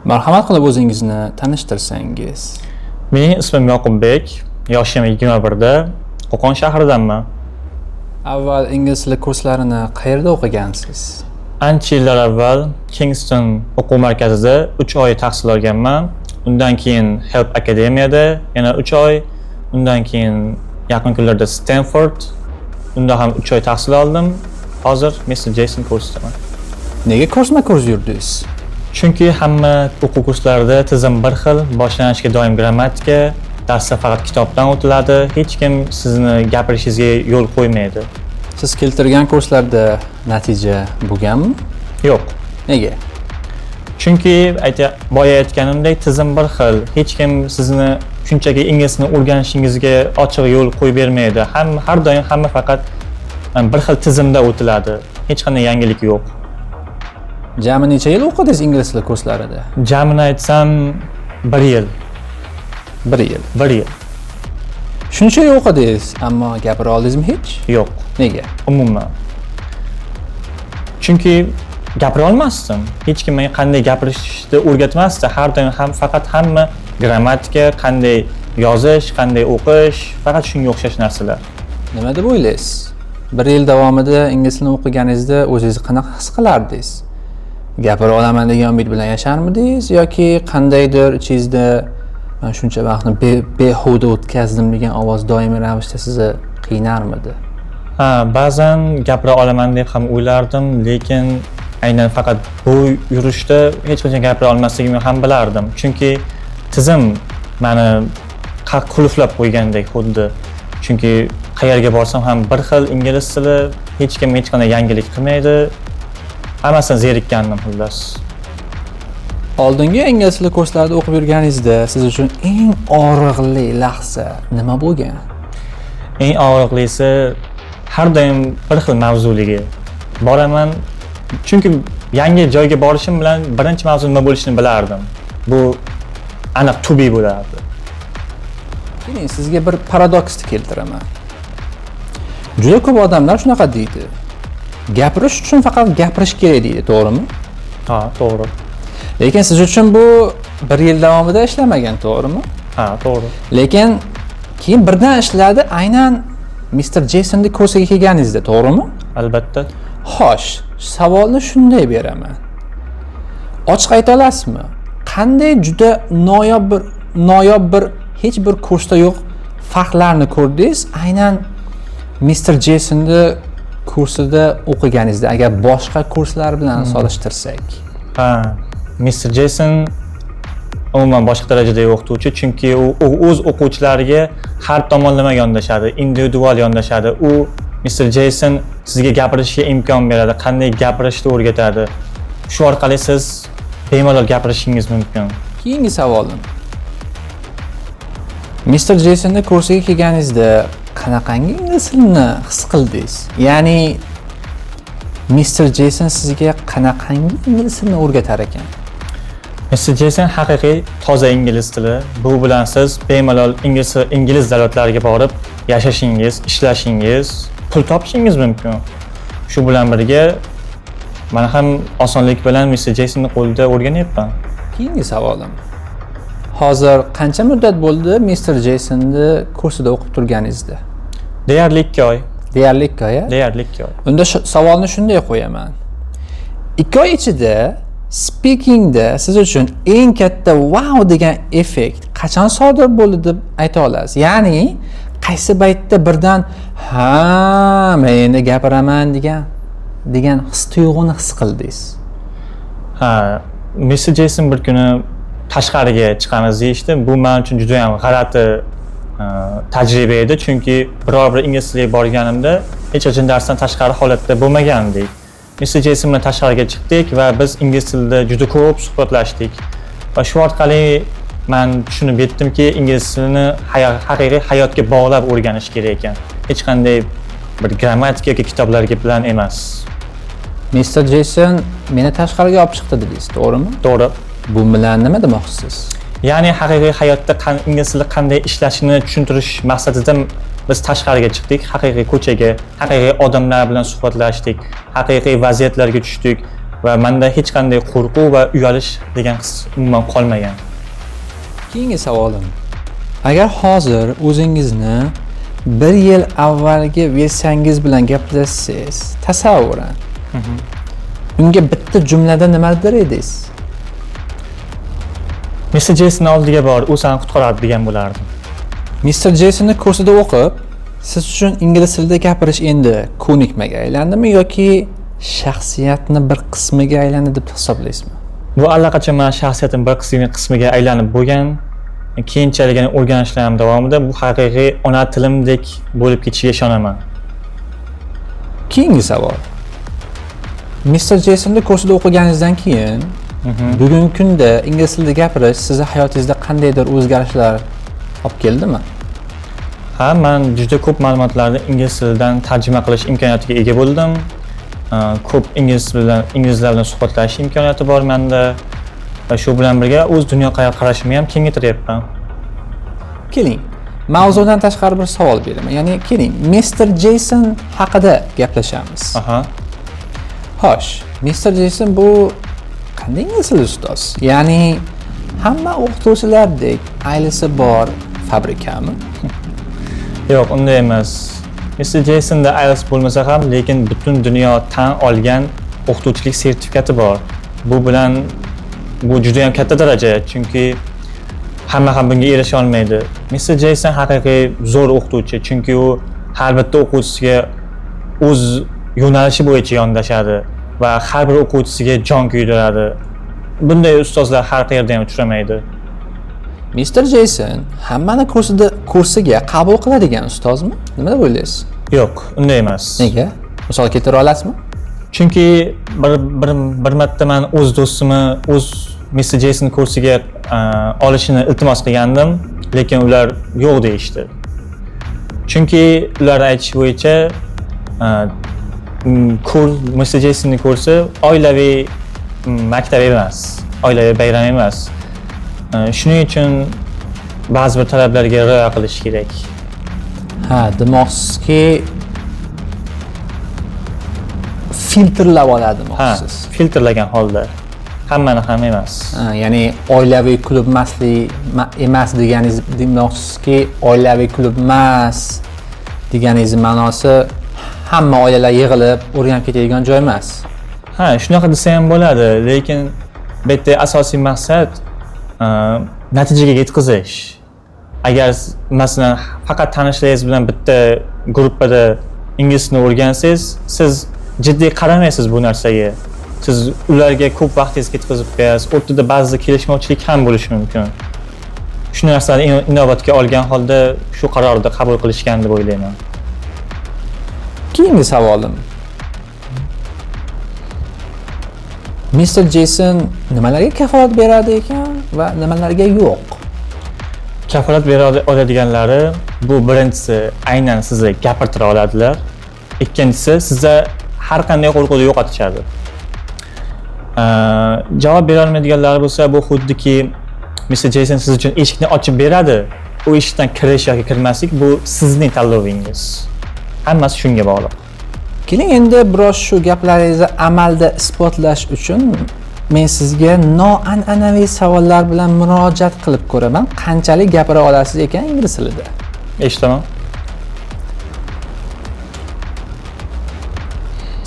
Marhamat qilib o'zingizni tanishtirsangiz. Mening ismim Yoqubbek, yoshim 21 da, Qo'qon shahridanman. Avval ingliz tili kurslarini qayerda o'qigansiz? Ancha yillar avval Kingston o'quv markazida 3 oy tahsil olganman. Undan keyin Help Akademiyada yana 3 oy, undan keyin yaqin kunlarda Stanford, unda ham 3 oy tahsil oldim. Hozir Mr. Jason kursidaman. Nega kursma-kurs yurdingiz? Chunki hamma o'quv kurslarida tizim bir xil, boshlanishga doim grammatika, darsda faqat kitobdan o'tiladi, hech kim sizni gapirishingizga yo'l qo'ymaydi. Siz keltirgan kurslarda natija bo'lganmi? Yo'q. Nega? Chunki boya aytganimdek tizim bir xil, hech kim sizni shunchaki inglizni o'rganishingizga ochiq yo'l qo'yib bermaydi. Har doim hamma faqat bir xil tizimda o'tiladi. Hech qanday yangilik yo'q. Jami necha yil o'qidingiz ingliz tili kurslarida? Jamini aytsam 1 yil. 1 yil. 1 yil. Shuncha yil o'qidingiz, ammo gapira oldingizmi hech? Yo'q. Nega? Umuman. Chunki gapira olmasdim. Hech kim menga qanday gapirishni o'rgatmasdi. Har doim faqat hamma grammatika, qanday yozish, qanday o'qish, faqat shunga o'xshash narsalar. Nima deb o'ylaysiz? 1 yil davomida ingliz tilini o'qiganingizda o'zingizni qanaqa his qilardingiz? Gapira olaman degan umid bilan yasharmidingiz yoki qandaydir ichingizda men shuncha vaqtni behuda o'tkazdim degan ovoz doimiy ravishda sizni qiynarmidi? Ha, ba'zan gapira olaman deb ham o'ylardim, lekin aynan faqat bu yurishda hech qachon gapira olmasligimni ham bilardim. Chunki tizim meni qulflab qo'ygandek xuddi. Chunki qayerga borsam ham bir xil ingliz tili, hech kim hech qanday yangilik qilmaydi. Hammasidan zerikkandim xullas. Oldingi ingliz tili kurslarida o'qib yurganingizda siz uchun eng og'riqli lahza nima bo'lgan? Eng og'riqlisi har doim bir xil mavzuligi. Boraman, chunki yangi joyga borishim bilan birinchi mavzu nima bo'lishini bilardim. Bu aniq tubi bo'lardi. Keling, sizga bir paradoksni keltiraman. Juda ko'p odamlar shunaqa deydi. Gapirish uchun faqat gapirish kerak deydi, to'g'rimi? Ha, to'g'ri. Lekin siz uchun bu 1 yil davomida ishlamagan, to'g'rimi? Ha, to'g'ri. Lekin keyin birdan ishladi, aynan Mr. Jasonning kursiga kelganingizda, to'g'rimi? Albatta. Xo'sh, savolni shunday beraman. Ochiq ayta olasizmi? Qanday juda noyob bir hech bir kursda yo'q farqlarni ko'rdingiz aynan Mr. Jasonning kursida o'qiganingizda, agar boshqa kurslar bilan solishtirsak? Ha, Mr. Jason umuman boshqa darajadagi o'qituvchi, chunki u o'z o'quvchilariga har tomonlama yondashadi, individual yondashadi. U Mr. Jason sizga gapirishga imkon beradi, qanday gapirishni o'rgatadi. Shu orqali siz bemalol gapirishingiz mumkin. Keyingi savolim. Mr. Jasonning kursiga kelganingizda qanaqangi ingliz tilini his qildingiz? Ya'ni Mr. Jason sizga qanaqangi ingliz tilini o'rgatar ekan? Mr. Jason haqiqiy toza ingliz tili. Bu bilan siz bemalol ingliz davlatlariga borib yashashingiz, ishlashingiz, pul topishingiz mumkin. Shu bilan birga men ham osonlik bilan Mr. Jasonning qo'lida o'rganyapman. Keyingi savolim. Hozir qancha muddat bo'ldi Mr. Jasonning kursida o'qib turganingizda? Deyarli 2 oy. Deyarli 2 oy. Deyarli 2 oy. Unda savolni shunday qo'yaman. 2 oy ichida speakingda siz uchun eng katta wow degan effekt qachon sodir bo'ldi deb ayta olasiz? Ya'ni qaysi paytda birdan ha, men endi gapiraman degan his-tuyg'uni his qildingiz? Ha, Mr. Jason bir kuni tashqariga chiqamiz deyishdi. Bu men uchun juda ham g'alati tajriba edi, chunki biror bir ingliz tiliga borganimda hech qachon darsdan tashqari holatda bo'lmagandik. Mr. Jason bilan tashqariga chiqdik va biz ingliz tilida juda ko'p suhbatlashdik. Va shu orqali men tushunib yetdimki, ingliz tilini haqiqiy hayotga bog'lab o'rganish kerak ekan. Hech qanday bir grammatika yoki kitoblarga bilan emas. Mr. Jason meni tashqariga olib chiqdi dedingiz, to'g'rimi? To'g'ri. Bu bilan nima demoqchisiz? Ya'ni haqiqiy hayotda ingliz tili qanday ishlashini tushuntirish maqsadida biz tashqariga chiqdik, haqiqiy ko'chaga, haqiqiy odamlar bilan suhbatlashdik, haqiqiy vaziyatlarga tushdik va menda hech qanday qo'rquv va uyalish degan his umuman qolmagan. Keyingi savolim. Agar hozir o'zingizni 1 yil avvalgi versiyangiz bilan gaplashsangiz, tasavvuran. Unga bitta jumlada nima der edingiz? Mr. Jason oldiga bor, u seni qutqaradi degan bo'lardim. Mr. Jasonni kursida o'qib, siz uchun ingliz tilida gapirish endi ko'nikmaga aylandimi yoki shaxsiyatni bir qismiga aylandi deb hisoblaysizmi? Bu allaqachon men shaxsiyatim bir qismiga aylanib bo'lgan. Keyinchalik o'rganishlarim davomida bu haqiqiy ona tilimdek bo'lib ketishiga ishonaman. Keyingi savol. Mr. Jasonni kursida o'qiganingizdan keyin bugungi kunda ingliz tilida gapirish sizni hayotingizda qandaydir o'zgarishlar olib keldimi? Ha, men juda ko'p ma'lumotlarni ingliz tilidan tarjima qilish imkoniyatiga ega bo'ldim. Ko'p inglizlar bilan suhbatlashish imkoniyati bor menda va shu bilan birga o'z dunyoqarashimni ham kengaytiryapman. Keling, mavzudan tashqari bir savol beraman. Ya'ni keling, Mr. Jason haqida gaplashamiz. Aha. Xo'sh, Mr. Jason bu qanday ingliz tili ustoz? Ya'ni hamma o'qituvchilardek ailasi bor fabrikami? Yo'q, unday emas. Mr. Jasonda IELTS bo'lmasa ham, lekin butun dunyo tan olgan o'qituvchilik sertifikati bor. Bu juda ham katta daraja, chunki hamma ham bunga erisha olmaydi. Mr. Jason haqiqiy zo'r o'qituvchi, chunki u har bitta o'quvchisiga o'z yo'nalishi bo'yicha yondashadi va har bir o'quvchisiga jon kuydiradi. Bunday ustozlar har qayerda ham uchramaydi. Mr. Jason hammani kursiga qabul qiladigan ustozmi? Nima deb o'ylaysiz? Yo'q, unday emas. Nega? Misol keltira olasizmi? Chunki bir marta men o'z do'stimni Mr. Jason kursiga olishini iltimos qilgandim, lekin ular yo'q deyishdi. Chunki ular aytish bo'yicha Mr. Jasonning kursi oilaviy maktab emas, oilaviy bayram emas. Shuning uchun ba'zi bir talablarga rioya qilish kerak. Ha, demoqchiki filtrlab oladi demoqchisiz. Ha, filtrlagan holda. Hammani ham emas. Ya'ni oilaviy klub emas deganingiz demoqchisizki, oilaviy klub emas deganingiz ma'nosi hamma oilalar yig'ilib o'rganib ketadigan joy emas. Ha, shunaqa desa ham bo'ladi, lekin bu yerda asosiy maqsad natijaga yetkazish. Agar masalan faqat tanishlaringiz bilan bitta gruppada ingliz tilini o'rgansangiz, siz jiddiy qaramaysiz bu narsaga. Siz ularga ko'p vaqtingizni ketkazib qo'yasiz. O'rtada ba'zida kelishmovchilik ham bo'lishi mumkin. Shu narsani inobatga olgan holda shu qarorni qabul qilishgan deb o'ylayman. Keyingi savolim. Mr. Jason nimalarga kafolat beradi ekan va nimalarga yo'q? Kafolat bera oladiganlari bu birinchisi aynan sizni gapirtira oladilar. Ikkinchisi sizga har qanday qo'rquvni yo'qotishadi. Javob bera olmaydiganlari bo'lsa, bu xuddiki Mr. Jason siz uchun eshikni ochib beradi. U eshikdan kirish yoki kirmaslik bu sizning tanlovingiz. Hammasi shunga bog'liq. Keling endi biroz shu gaplaringizni amalda isbotlash uchun men sizga noan'anaviy savollar bilan murojaat qilib ko'raman. Qanchalik gapira olasiz ekan ingliz tilida? Eshitaman.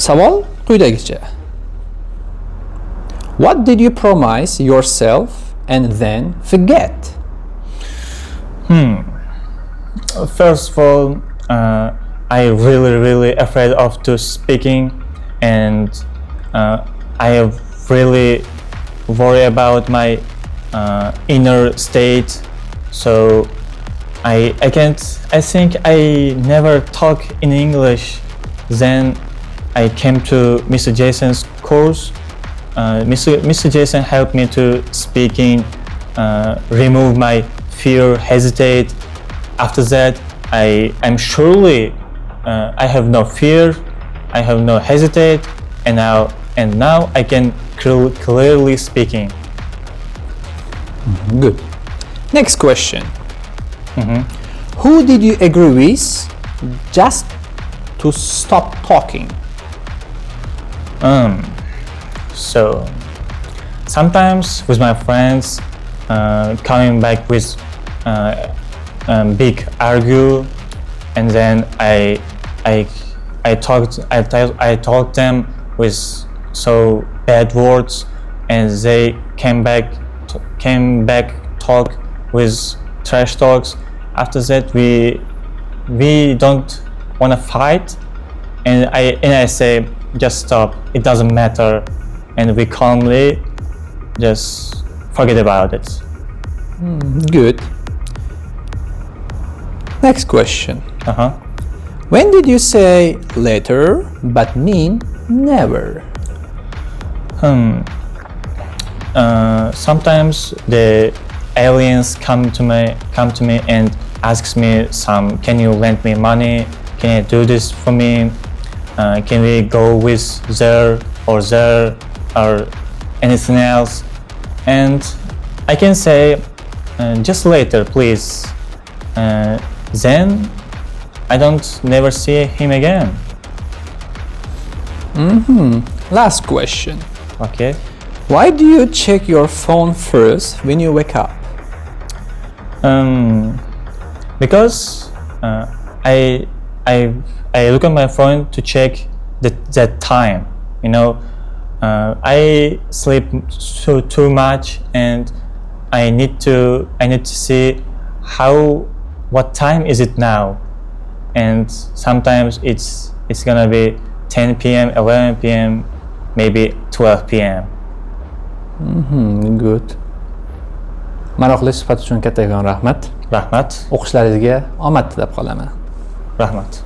Savol quyidagicha. What did you promise yourself and then forget? First of all, I really afraid of to speaking, and I really worry about my inner state. So I think I never talk in English. Then I came to Mr. Jason's course. Mr. Jason helped me to speaking, remove my fear, hesitate. After that, I'm surely I have no fear, I have no hesitate, and now I can clearly speaking. Good. Next question. Who did you agree with just to stop talking? So sometimes with my friends, coming back with big argue, and then I talked them with so bad words, and they came back talk with trash talks. After that, we don't want to fight, and I say just stop. It doesn't matter, and we calmly just forget about it. Good. Next question. Uh-huh. When did you say later but mean never? Sometimes the aliens come to me and asks me can you lend me money? Can you do this for me? Can we go with there or anything else? And I can say just later, please. Then I don't never see him again. Last question. Okay. Why do you check your phone first when you wake up? Because I look at my phone to check that time. You know, I sleep too much, and I need to see what time is it now, and sometimes it's gonna be 10 p.m., 11 p.m., maybe 12 p.m. Good. Maroqli suhbat uchun kattakon rahmat. Rahmat. O'qishlaringizga omad tilab qolaman. Rahmat.